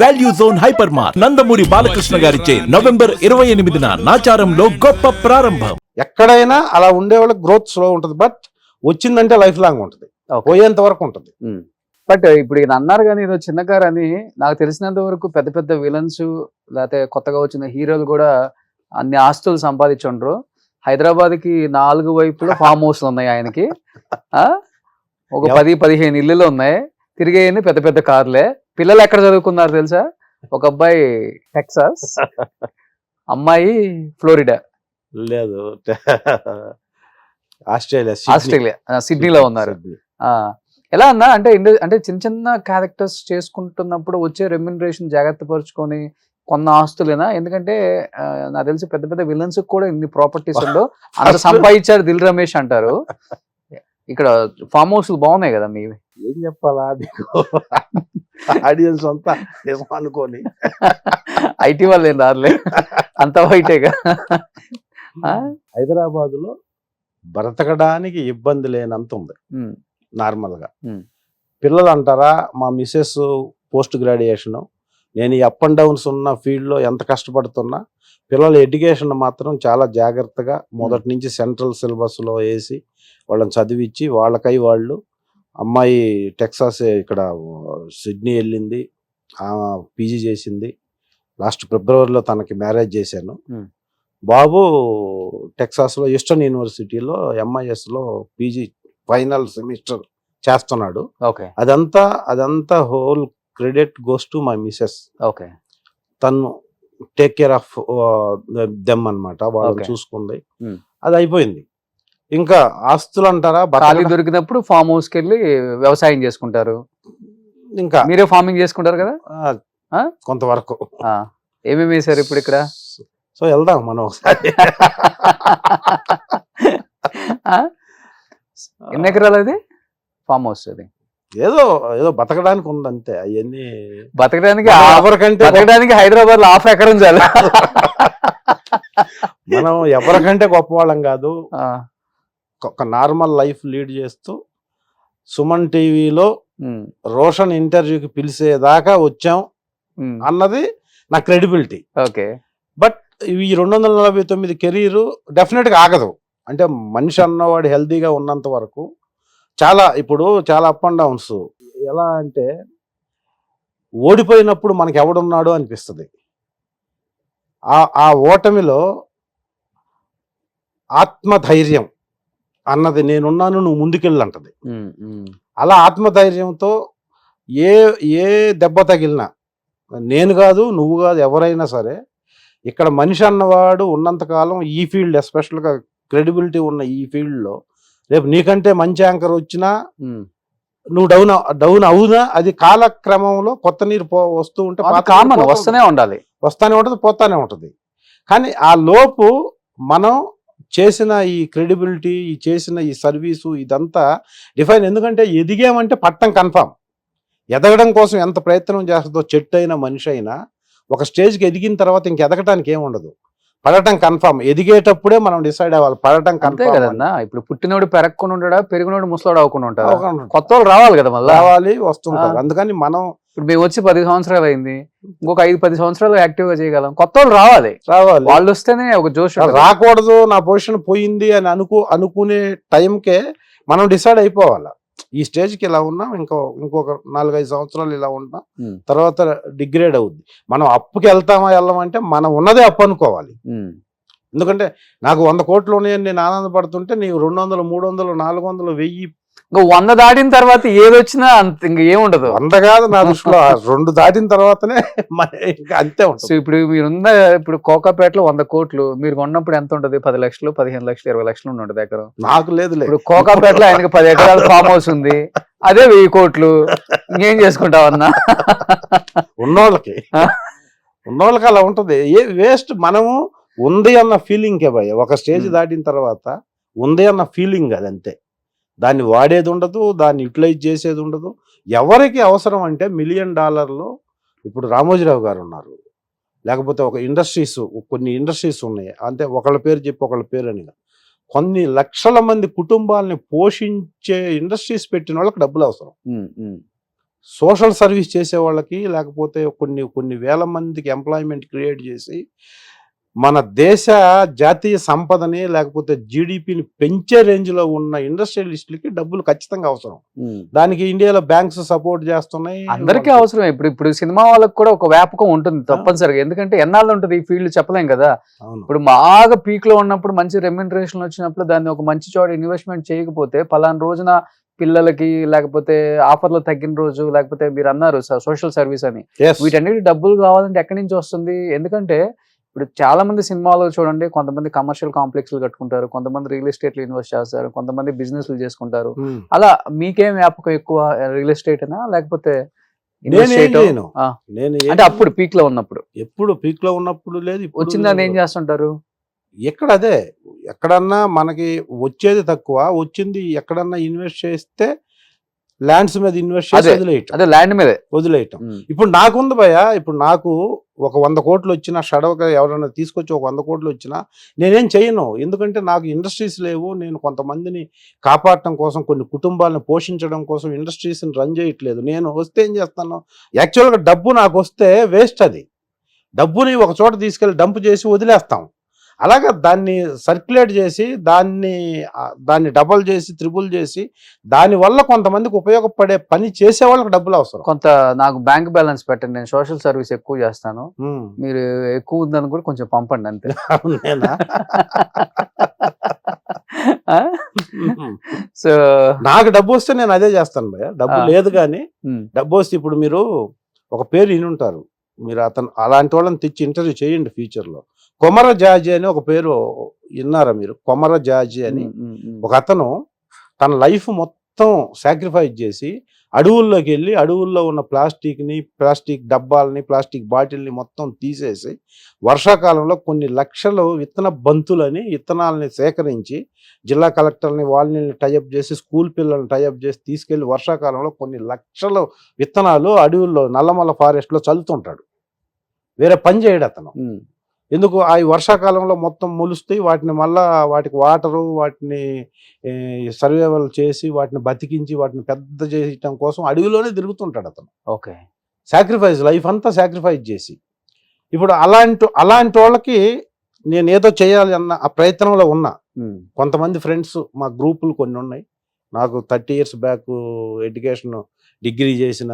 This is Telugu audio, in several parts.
Value zone hyper mart Nandamuri Balakrishna గారిచే నవంబర్ 28న నాచారంలో గొప్ప ప్రారంభం. ఎక్కడైనా అలా ఉండే వాళ్ళకి గ్రోత్ స్లో ఉంటుంది, బట్ వచ్చిందంటే లైఫ్ లాంగ్ ఉంటుంది, పోయేంత వరకు ఉంటుంది. బట్ ఇప్పుడు ఈయన అన్నారు కానీ ఏదో చిన్న కార్ అని, నాకు తెలిసినంత వరకు పెద్ద పెద్ద విలన్స్ లేకపోతే కొత్తగా వచ్చిన హీరోలు కూడా అన్ని ఆస్తులు సంపాదించుండ్రు. హైదరాబాద్ కి 4 వైపులో ఫామ్ హౌస్లు ఉన్నాయి ఆయనకి. ఒక 10-15 ఇల్లులు ఉన్నాయి. తిరిగేయని పెద్ద పెద్ద కార్లే. పిల్లలు ఎక్కడ చదువుకున్నారు తెలుసా? ఒక అబ్బాయి టెక్సాస్, అమ్మాయి ఫ్లోరిడా, లేదు ఆస్ట్రేలియా సిడ్నీలో ఉన్నారు. ఎలా అన్నా అంటే అంటే చిన్న చిన్న క్యారెక్టర్స్ చేసుకుంటున్నప్పుడు వచ్చే రెమ్యునరేషన్ జాగ్రత్త పరుచుకొని కొన్న ఆస్తులేనా? ఎందుకంటే నాకు తెలిసి పెద్ద పెద్ద విలన్స్ కూడా ఇన్ని ప్రాపర్టీస్ ఉండో అంత సంపాదించారు దిల్ రమేష్ అంటారు. ఇక్కడ ఫామ్ హౌస్ బాగున్నాయి కదా మీవి. ఏం చెప్పాలా ఆడియన్స్ అంతా అనుకోని ఐటీ వాళ్ళు ఏం రారులే, అంత బయటేగా. హైదరాబాద్ లో బ్రతకడానికి ఇబ్బంది లేనంత ఉంది నార్మల్ గా. పిల్లలు అంటారా, మా మిస్సెస్ పోస్ట్ గ్రాడ్యుయేషన్, నేను ఈ అప్ అండ్ డౌన్స్ ఉన్న ఫీల్డ్ లో ఎంత కష్టపడుతున్నా, పిల్లల ఎడ్యుకేషన్ మాత్రం చాలా జాగ్రత్తగా మొదటి నుంచి సెంట్రల్ సిలబస్ లో వేసి వాళ్ళని చదివించి వాళ్ళకై వాళ్ళు. అమ్మాయి టెక్సాస్ ఇక్కడ సిడ్నీ వెళ్ళింది, పీజీ చేసింది. లాస్ట్ ఫిబ్రవరిలో తనకి మ్యారేజ్ చేశాను. బాబు టెక్సాస్లో ఈస్టర్న్ యూనివర్సిటీలో MISలో పీజీ ఫైనల్ సెమిస్టర్ చేస్తున్నాడు. అదంతా whole credit goes to my missus. తను టేక్ కేర్ ఆఫ్ దెమ్ అనమాట, వాళ్ళని చూసుకుంది. అది అయిపోయింది. ఇంకా ఆస్తులు అంటారా, ఖాళీ దొరికినప్పుడు ఫామ్ హౌస్కి వెళ్ళి వ్యవసాయం చేసుకుంటారు. ఇంకా మీరే ఫార్మింగ్ చేసుకుంటారు కదా కొంతవరకు. ఏమేమి వేసారు ఇప్పుడు ఇక్కడ? సో వెళ్దాం మనం ఒకసారి. ఎన్ని ఎకరాలు అది ఫామ్ హౌస్? అది ఏదో ఏదో బతకడానికి ఉంది అంతే. అవన్నీ బతకడానికి హైదరాబాద్ లో 1/2 ఎకరం చాలు. మనం ఎవరికంటే గొప్పవాళ్ళం కాదు. ఒక నార్మల్ లైఫ్ లీడ్ చేస్తూ సుమన్ టీవీలో రోషన్ ఇంటర్వ్యూకి పిలిచేదాకా వచ్చాం అన్నది నా క్రెడిబిలిటీ. బట్ ఈ 249 కెరీర్ డెఫినెట్ గా ఆగదు. అంటే మనిషి అన్నవాడు హెల్తీగా ఉన్నంత వరకు ఇప్పుడు చాలా అప్ అండ్ డౌన్స్. ఎలా అంటే ఓడిపోయినప్పుడు మనకి ఎవడున్నాడు అనిపిస్తుంది. ఆ ఓటమిలో ఆత్మధైర్యం అన్నది, నేనున్నాను నువ్వు ముందుకెళ్ళంటది. అలా ఆత్మధైర్యంతో ఏ దెబ్బ తగిలినా, నేను కాదు నువ్వు కాదు ఎవరైనా సరే, ఇక్కడ మనిషి అన్నవాడు ఉన్నంతకాలం ఈ ఫీల్డ్, ఎస్పెషల్గా క్రెడిబిలిటీ ఉన్న ఈ ఫీల్డ్లో, రేపు నీకంటే మంచి యాంకర్ వచ్చినా నువ్వు డౌన్ అవునా, అది కాలక్రమంలో కొత్త నీరు వస్తూ ఉంటే వస్తూనే ఉంటుంది, పోతానే ఉంటుంది. కానీ ఆ లోపు మనం చేసిన ఈ క్రెడిబిలిటీ, చేసిన ఈ సర్వీసు, ఇదంతా డిఫైన్. ఎందుకంటే ఎదిగామంటే పట్టం కన్ఫామ్. ఎదగడం కోసం ఎంత ప్రయత్నం చేస్తుందో చెట్టు అయినా మనిషి అయినా ఒక స్టేజ్కి ఎదిగిన తర్వాత ఇంక ఎదగటానికి ఏముండదు, పడటం కన్ఫామ్. ఎదిగేటప్పుడే మనం డిసైడ్ అవ్వాలి, పడటం కన్ఫామ్ కదన్నా. ఇప్పుడు పుట్టినోడు పెరగకుండా ఉంటాడా, పెరిగినోడు ముసలాడు అవ్వకుండా ఉంటాడు. కొత్త వాళ్ళు రావాలి కదా, మళ్ళీ రావాలి, వస్తుంటారు. అందుకని మనం ఇప్పుడు మేము వచ్చి 10 సంవత్సరాలు అయింది, ఇంకొక 5-10 సంవత్సరాలు యాక్టివ్ గా చేయగలం. కొత్త వాళ్ళు రావాలి, వాళ్ళు వస్తేనే ఒక జోష్. రాకూడదు, నా పొజిషన్ పోయింది అని అనుకునే టైంకే మనం డిసైడ్ అయిపోవాలి. ఈ స్టేజ్కి ఇలా ఉన్నాం, ఇంకొక 4-5 సంవత్సరాలు ఇలా ఉంటాం, తర్వాత డిగ్రేడ్ అవుద్ది. మనం అప్పుకి వెళ్ళమంటే మనం ఉన్నదే అప్పు అనుకోవాలి. ఎందుకంటే నాకు 100 కోట్లు ఉన్నాయని నేను ఆనందపడుతుంటే నీకు 200, 300, 400, 1000, 100 దాటిన తర్వాత ఏదొచ్చినా అంత ఇంక ఏముండదు. 100 కాదు నా దృష్టిలో, 2 దాటిన తర్వాతనే ఇంకా అంతే ఉంటుంది. ఇప్పుడు మీరున్న ఇప్పుడు కోకాపేటలో 100 కోట్లు మీరు కొన్నప్పుడు ఎంత ఉంటుంది? 10 లక్షలు, 15 లక్షలు, 20 లక్షలు ఉంటుంది ఎకరం. నాకు లేదు. ఇప్పుడు కోకాపేటలో ఆయనకి 10 ఎకరాల ఫామ్ హౌస్ ఉంది, అదే 1000 కోట్లు. ఇంకేం చేసుకుంటావన్నా? ఉన్నోళ్ళకి అలా ఉంటుంది. వేస్ట్. మనము ఉంది అన్న ఫీలింగ్కే భయ. ఒక స్టేజ్ దాటిన తర్వాత ఉంది అన్న ఫీలింగ్, అదంతే. దాన్ని వాడేది ఉండదు, దాన్ని యూటిలైజ్ చేసేది ఉండదు. ఎవరికి అవసరం అంటే $1 మిలియన్ ఇప్పుడు రామోజీరావు గారు ఉన్నారు, లేకపోతే కొన్ని ఇండస్ట్రీస్ ఉన్నాయి. అంటే ఒకళ్ళ పేరు చెప్పి ఒకళ్ళ పేరు అని, కొన్ని లక్షల మంది కుటుంబాలని పోషించే ఇండస్ట్రీస్ పెట్టిన వాళ్ళకి డబ్బులు అవసరం. సోషల్ సర్వీస్ చేసే వాళ్ళకి, లేకపోతే కొన్ని కొన్ని వేల మందికి ఎంప్లాయ్మెంట్ క్రియేట్ చేసి మన దేశ జాతీయ సంపదని లేకపోతే జీడిపిని పెంచే రేంజ్లో ఉన్న ఇండస్ట్రియలిస్టులకి డబ్బులు ఖచ్చితంగా అవసరం. దానికి ఇండియాలో బ్యాంక్స్ సపోర్ట్ చేస్తున్నాయి. అందరికీ అవసరం. ఇప్పుడు సినిమా వాళ్ళకి కూడా ఒక వ్యాపకం ఉంటుంది తప్పనిసరిగా, ఎందుకంటే ఎన్నాళ్ళు ఉంటుంది ఈ ఫీల్డ్ చెప్పలేం కదా. ఇప్పుడు బాగా పీక్ లో ఉన్నప్పుడు మంచి రెమ్యూనరేషన్ వచ్చినప్పుడు దాన్ని ఒక మంచి చోట ఇన్వెస్ట్మెంట్ చేయకపోతే పలానా రోజున పిల్లలకి లేకపోతే ఆఫర్లు తగ్గిన రోజు, లేకపోతే మీరు అన్నారు సోషల్ సర్వీస్ అని, వీటన్నిటి డబ్బులు కావాలంటే ఎక్కడి నుంచి వస్తుంది? ఎందుకంటే ఇప్పుడు చాలా మంది సినిమాలు చూడండి, కొంతమంది కమర్షియల్ కాంప్లెక్స్లు కట్టుకుంటారు, కొంతమంది రియల్ ఎస్టేట్ లో ఇన్వెస్ట్ చేస్తారు, కొంతమంది బిజినెస్లు చేసుకుంటారు. అలా మీకేం వ్యాపకం ఎక్కువ, రియల్ ఎస్టేట్ అయినా లేకపోతే అంటే అప్పుడు పీక్ లో ఉన్నప్పుడు? ఎప్పుడు పీక్ లో ఉన్నప్పుడు లేదు, వచ్చిందని ఏం చేస్తుంటారు? ఎక్కడ అదే ఎక్కడన్నా మనకి వచ్చేది తక్కువ, వచ్చింది ఎక్కడన్నా ఇన్వెస్ట్ చేస్తే ల్యాండ్స్ మీద ఇన్వెస్ట్ చేసి వదిలేయటం. ఇప్పుడు నాకుంది భయ, ఇప్పుడు నాకు ఒక 100 కోట్లు వచ్చినా, షడవగా ఎవరైనా తీసుకొచ్చి ఒక 100 కోట్లు వచ్చినా నేనేం చేయను. ఎందుకంటే నాకు ఇండస్ట్రీస్ లేవు. నేను కొంతమందిని కాపాడటం కోసం, కొన్ని కుటుంబాలను పోషించడం కోసం ఇండస్ట్రీస్ని రన్ చేయట్లేదు. నేను వస్తే ఏం చేస్తాను, యాక్చువల్గా డబ్బు నాకు వస్తే వేస్ట్. అది డబ్బుని ఒక చోట తీసుకెళ్ళి డంప్ చేసి వదిలేస్తాం. అలాగా దాన్ని సర్క్యులేట్ చేసి దాన్ని డబల్ చేసి త్రిబుల్ చేసి దానివల్ల కొంతమందికి ఉపయోగపడే పని చేసే వాళ్ళకి డబ్బులు అవసరం. కొంత నాకు బ్యాంక్ బ్యాలెన్స్ పెట్టండి, నేను సోషల్ సర్వీస్ ఎక్కువ చేస్తాను, మీరు ఎక్కువ ఉందని కూడా కొంచెం పంపండి అంతే. సో నాకు డబ్బు వస్తే నేను అదే చేస్తాను భయ్య. డబ్బు లేదు కానీ డబ్బు వస్తే, ఇప్పుడు మీరు ఒక పేరు వినుంటారు, మీరు అలాంటి వాళ్ళని తెచ్చి ఇంటర్వ్యూ చేయండి ఫ్యూచర్లో. కొమర జాజీ అని ఒక పేరు విన్నారా మీరు? కొమర జాజీ అని ఒక అతను తన లైఫ్ మొత్తం సాక్రిఫైస్ చేసి అడవుల్లోకి వెళ్ళి అడవుల్లో ఉన్న ప్లాస్టిక్ డబ్బాలని, ప్లాస్టిక్ బాటిల్ని మొత్తం తీసేసి వర్షాకాలంలో కొన్ని లక్షలు విత్తన బంతులని విత్తనాలని సేకరించి జిల్లా కలెక్టర్ని వాళ్ళని టైఅప్ చేసి స్కూల్ పిల్లల్ని టైఅప్ చేసి తీసుకెళ్లి వర్షాకాలంలో కొన్ని లక్షల విత్తనాలు అడవుల్లో నల్లమల్ల ఫారెస్ట్లో చల్లుతుంటాడు. వేరే పని చేయడు అతను. ఎందుకు? ఆ వర్షాకాలంలో మొత్తం మొలుస్తాయి, వాటిని మళ్ళా వాటికి వాటరు, వాటిని సర్వైవల్ చేసి వాటిని బతికించి వాటిని పెద్ద చేయటం కోసం అడవిలోనే తిరుగుతుంటాడు అతను. ఓకే, సాక్రిఫైస్, లైఫ్ అంతా సాక్రిఫైస్ చేసి. ఇప్పుడు అలాంటి వాళ్ళకి నేను ఏదో చేయాలి అన్న ఆ ప్రయత్నంలో ఉన్నా. కొంతమంది ఫ్రెండ్స్, మా గ్రూపులు కొన్ని ఉన్నాయి, నాకు 30 years బ్యాక్ ఎడ్యుకేషన్ డిగ్రీ చేసిన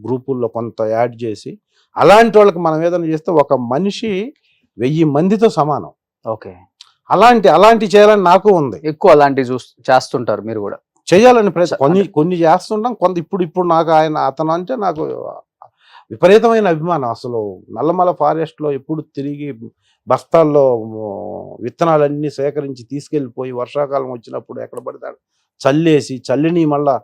గ్రూపుల్లో కొంత యాడ్ చేసి, అలాంటి వాళ్ళకి మనం ఏదైనా చేస్తే ఒక మనిషి 1000 మందితో సమానం. ఓకే, అలాంటి చేయాలని నాకు ఉంది. ఎక్కువ అలాంటివి చేస్తుంటారు మీరు కూడా? చేయాలని కొన్ని చేస్తుంటాం. ఇప్పుడు నాకు అతను అంటే నాకు విపరీతమైన అభిమానం. అసలు నల్లమల ఫారెస్ట్లో ఎప్పుడు తిరిగి బస్తాల్లో విత్తనాలన్నీ సేకరించి తీసుకెళ్ళిపోయి వర్షాకాలం వచ్చినప్పుడు ఎక్కడ పడతాడు చల్లేసి, చల్లిని మళ్ళా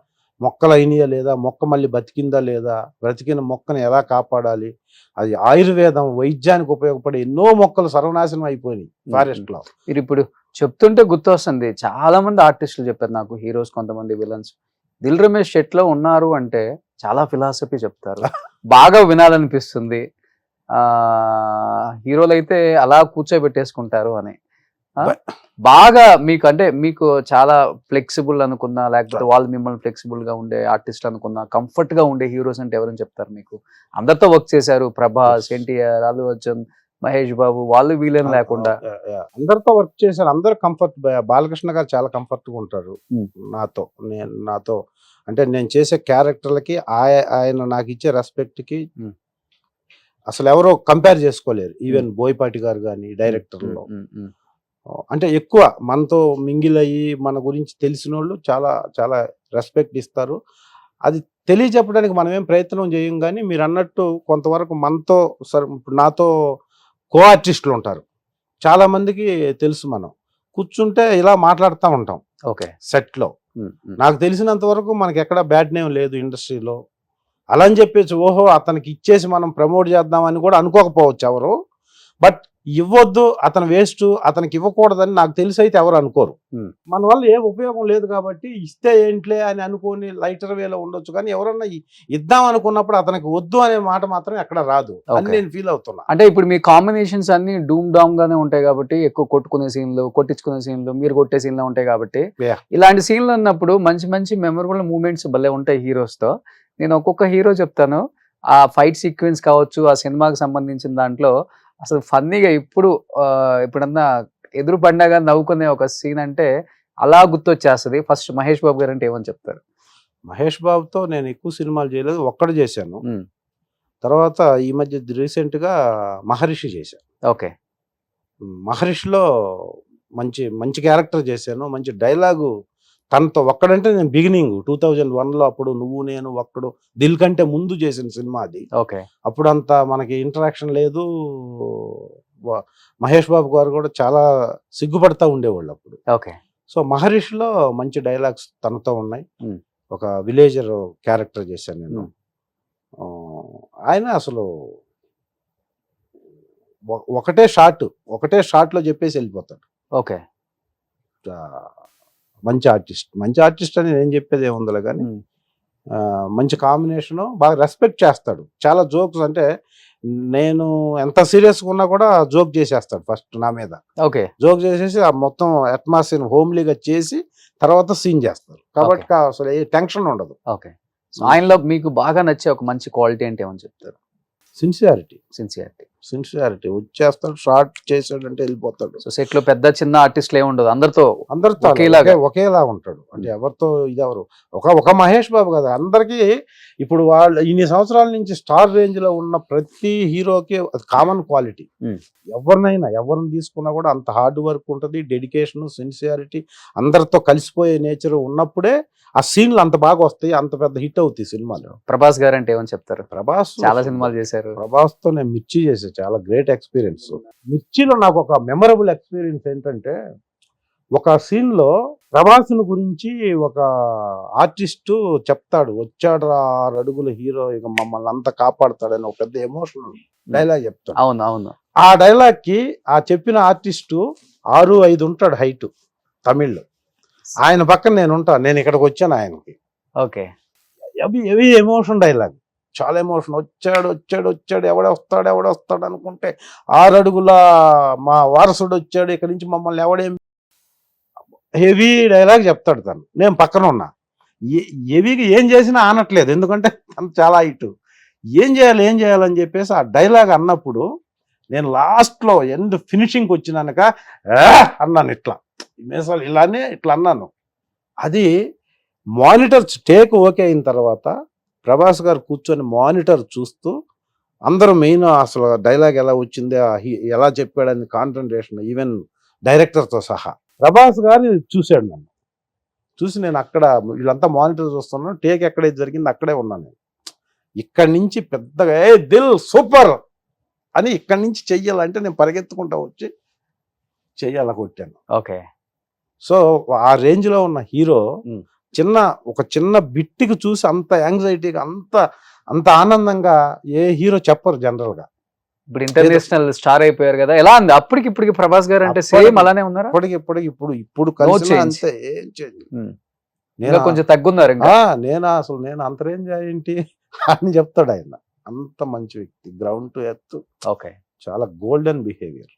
మొక్కలు అయినాయా లేదా, మొక్క మళ్ళీ బతికిందా లేదా, బ్రతికిన మొక్కను ఎలా కాపాడాలి, అది ఆయుర్వేదం వైద్యానికి ఉపయోగపడే ఎన్నో మొక్కలు సర్వనాశనం అయిపోయినాయి ఫారెస్ట్ లో. మీరు ఇప్పుడు చెప్తుంటే గుర్తొస్తుంది, చాలా మంది ఆర్టిస్టులు చెప్పారు నాకు, హీరోస్, కొంతమంది విలన్స్. దిల్ రమేష్ సెట్లో ఉన్నారు అంటే చాలా ఫిలాసఫీ చెప్తారు, బాగా వినాలనిపిస్తుంది. హీరోలు అయితే అలా కూర్చోబెట్టేసుకుంటారు అని. బాగా మీకు అంటే మీకు చాలా ఫ్లెక్సిబుల్ అనుకున్నా, లేకపోతే వాళ్ళు మిమ్మల్ని ఫ్లెక్సిబుల్ గా ఉండే ఆర్టిస్ట్ అనుకున్నా, కంఫర్ట్ గా ఉండే హీరోస్ అంటే ఎవరని చెప్తారు? మీకు అందరితో వర్క్ చేశారు, ప్రభాస్, ఎన్టీఆర్, అల్లు అర్జున్, మహేష్ బాబు, వాళ్ళు వీళ్ళని లేకుండా అందరితో వర్క్ చేశారు. అందరూ కంఫర్ట్. బాలకృష్ణ గారు చాలా కంఫర్ట్ గా ఉంటారు నాతో. అంటే నేను చేసే క్యారెక్టర్లకి ఆయన నాకు ఇచ్చే రెస్పెక్ట్ కి అసలు ఎవరో కంపేర్ చేసుకోలేరు. ఈవెన్ బోయపాటి గారు కానీ డైరెక్టర్లో, అంటే ఎక్కువ మనతో మింగిల్ అయ్యి మన గురించి తెలిసిన వాళ్ళు చాలా చాలా రెస్పెక్ట్ ఇస్తారు. అది తెలియచెప్పడానికి మనం ఏం ప్రయత్నం చేయం. కానీ మీరు అన్నట్టు కొంతవరకు మనతో నాతో కో ఆర్టిస్టులు ఉంటారు, చాలా మందికి తెలుసు. మనం కూర్చుంటే ఇలా మాట్లాడుతూ ఉంటాం. ఓకే, సెట్లో నాకు తెలిసినంత వరకు మనకి ఎక్కడ బ్యాడ్ నేమ్ లేదు ఇండస్ట్రీలో. అలా అని చెప్పేసి ఓహో అతనికి ఇచ్చేసి మనం ప్రమోట్ చేద్దామని కూడా అనుకోకపోవచ్చు ఎవరు. బట్ ఇవ్వద్దు, అతను వేస్ట్, అతనికి ఇవ్వకూడదని నాకు తెలిసి అయితే ఎవరు అనుకోరు. మన వల్ల ఏ ఉపయోగం లేదు కాబట్టి ఇస్తే ఏంట్లే అని అనుకోని లైటర్ వేలో ఉండొచ్చు, కానీ ఎవరన్నా ఇద్దాం అనుకున్నప్పుడు అతనికి వద్దు అనే మాట మాత్రం ఎక్కడ రాదు అని నేను ఫీల్ అవుతున్నా. అంటే ఇప్పుడు మీ కాంబినేషన్స్ అన్ని డూమ్ డామ్ గానే ఉంటాయి కాబట్టి, ఎక్కువ కొట్టుకునే సీన్లు, కొట్టించుకునే సీన్లు, మీరు కొట్టే సీన్లు ఉంటాయి కాబట్టి, ఇలాంటి సీన్లు ఉన్నప్పుడు మంచి మంచి మెమరబుల్ మూమెంట్స్ భలే ఉంటాయి హీరోస్ తో. నేను ఒక్కొక్క హీరో చెప్తాను, ఆ ఫైట్ సీక్వెన్స్ కావచ్చు, ఆ సినిమాకి సంబంధించిన దాంట్లో అసలు ఫన్నీగా ఇప్పుడన్నా ఎదురు పండగ నవ్వుకునే ఒక సీన్ అంటే అలా గుర్తొచ్చేస్తుంది. ఫస్ట్ మహేష్ బాబు గారు అంటే ఏమని చెప్తారు? మహేష్ బాబుతో నేను ఎక్కువ సినిమాలు చేయలేదు, ఒక్కడు చేశాను. తర్వాత ఈ మధ్య రీసెంట్ గా మహర్షి చేశాను. ఓకే. మహర్షిలో మంచి మంచి క్యారెక్టర్ చేశాను, మంచి డైలాగు. తనతో ఒక్కడంటే నేను బిగినింగ్ 2001లో అప్పుడు నువ్వు నేను ఒక్కడు దిల్ కంటే ముందు చేసిన సినిమా అది. ఓకే. అప్పుడు అంత మనకి ఇంటరాక్షన్ లేదు. మహేష్ బాబు గారు కూడా చాలా సిగ్గుపడతా ఉండేవాళ్ళు అప్పుడు. ఓకే. సో మహర్షిలో మంచి డైలాగ్స్ తనతో ఉన్నాయి. ఒక విలేజర్ క్యారెక్టర్ చేశాను నేను. ఆయన అసలు ఒకటే షాట్ లో చెప్పేసి వెళ్ళిపోతాడు. ఓకే. మంచి ఆర్టిస్ట్ అని నేను చెప్పేది ఏముందిలే, కానీ మంచి కాంబినేషను, బాగా రెస్పెక్ట్ చేస్తాడు. చాలా జోక్స్, అంటే నేను ఎంత సీరియస్గా ఉన్నా కూడా జోక్ చేసేస్తాడు ఫస్ట్ నా మీద. ఓకే. జోక్ చేసేసి ఆ మొత్తం అట్మాస్ఫియర్ హోమ్లీగా చేసి తర్వాత సీన్ చేస్తారు కాబట్టి అసలు ఏ టెన్షన్ ఉండదు. ఓకే. సో ఆయనలో మీకు బాగా నచ్చే ఒక మంచి క్వాలిటీ అంటే ఏమని చెప్తారు? సిన్సియారిటీ వచ్చేస్తాడు, షార్ట్ చేసాడంటే వెళ్ళిపోతాడు. సో సెట్ లో పెద్ద చిన్న ఆర్టిస్టులు ఏముండదు, అందరితో ఒకేలా ఉంటాడు. అంటే ఎవరితో ఇదెవరు ఒక మహేష్ బాబు కదా, అందరికీ ఇప్పుడు వాళ్ళు ఇన్ని సంవత్సరాల నుంచి స్టార్ రేంజ్ లో ఉన్న ప్రతి హీరోకి కామన్ క్వాలిటీ. ఎవరిని తీసుకున్నా కూడా అంత హార్డ్ వర్క్ ఉంటుంది, డెడికేషన్, సిన్సియారిటీ, అందరితో కలిసిపోయే నేచర్ ఉన్నప్పుడే ఆ సీన్లు అంత బాగా వస్తాయి, అంత పెద్ద హిట్ అవుతాయి సినిమాలు. ప్రభాస్ గారు అంటే ఏమని చెప్తారు? ప్రభాస్ చాలా సినిమాలు చేశారు. ప్రభాస్ తో నేను మిర్చి చేసే చాలా గ్రేట్ ఎక్స్పీరియన్స్. మిర్చిలో నాకు ఒక మెమరబుల్ ఎక్స్పీరియన్స్ ఏంటంటే, ఒక సీన్ లో ప్రభాస్ గురించి ఒక ఆర్టిస్టు చెప్తాడు, వచ్చాడు 6 అడుగుల హీరో ఇక మమ్మల్ని అంతా కాపాడుతాడని ఒక పెద్ద ఎమోషనల్ డైలాగ్ చెప్తాడు. అవును. ఆ డైలాగ్ కి ఆ చెప్పిన ఆర్టిస్టు 6'5" ఉంటాడు హైట్, తమిళ్లో. ఆయన పక్కన నేను ఇక్కడికి వచ్చాను ఆయనకి. ఓకే. హెవీ ఎమోషన్ డైలాగ్, చాలా ఎమోషన్. వచ్చాడు ఎవడొస్తాడు అనుకుంటే 6 అడుగుల మా వారసుడు వచ్చాడు, ఇక్కడి నుంచి మమ్మల్ని ఎవడేం, హెవీ డైలాగ్ చెప్తాడు తను. నేను పక్కన ఉన్నా, హెవీగా ఏం చేసినా ఆనట్లేదు, ఎందుకంటే తను చాలా హైట్. ఏం చేయాలని చెప్పేసి ఆ డైలాగ్ అన్నప్పుడు నేను లాస్ట్లో ఎండ్ ఫినిషింగ్కి వచ్చినాక అన్నాను, ఇట్లా అన్నాను. అది మానిటర్ టేక్ ఓకే అయిన తర్వాత ప్రభాస్ గారు కూర్చొని మానిటర్ చూస్తూ అందరూ మెయిన్ అసలు డైలాగ్ ఎలా వచ్చింది, ఎలా చెప్పాడని కాన్సన్ట్రేషన్, ఈవెన్ డైరెక్టర్తో సహా. ప్రభాస్ గారు చూశాడు నన్ను, చూసి నేను అక్కడ వీళ్ళంతా మానిటర్ చూస్తున్నాను, టేక్ ఎక్కడైతే జరిగింది అక్కడే ఉన్నాను నేను. ఇక్కడి నుంచి పెద్దగా దిల్ సూపర్ అని ఇక్కడి నుంచి చెయ్యాలంటే నేను పరిగెత్తుకుంటా వచ్చి చెయ్యాల కొట్టాను. ఓకే. సో ఆ రేంజ్ లో ఉన్న హీరో ఒక చిన్న బిట్టికి చూసి అంత యాంగ్జైటీగా అంత ఆనందంగా ఏ హీరో చెప్పరు జనరల్ గా. ఇప్పుడు ఇంటర్నేషనల్ స్టార్ అయిపోయారు కదా, ఎలా ఉంది అప్పటికి ఇప్పటికి ప్రభాస్ గారు? అంటే సేమ్ అలానే ఉన్నారు ఇప్పుడు కలిసి అంతే, ఏం చేయండి. నేను కొంచెం తగ్గున్నారు. నేను అంత రేంజ్ ఏంటి అని చెప్తాడు ఆయన. అంత మంచి వ్యక్తి, గ్రౌండ్ టు ఎర్త్. ఓకే. చాలా గోల్డెన్ బిహేవియర్.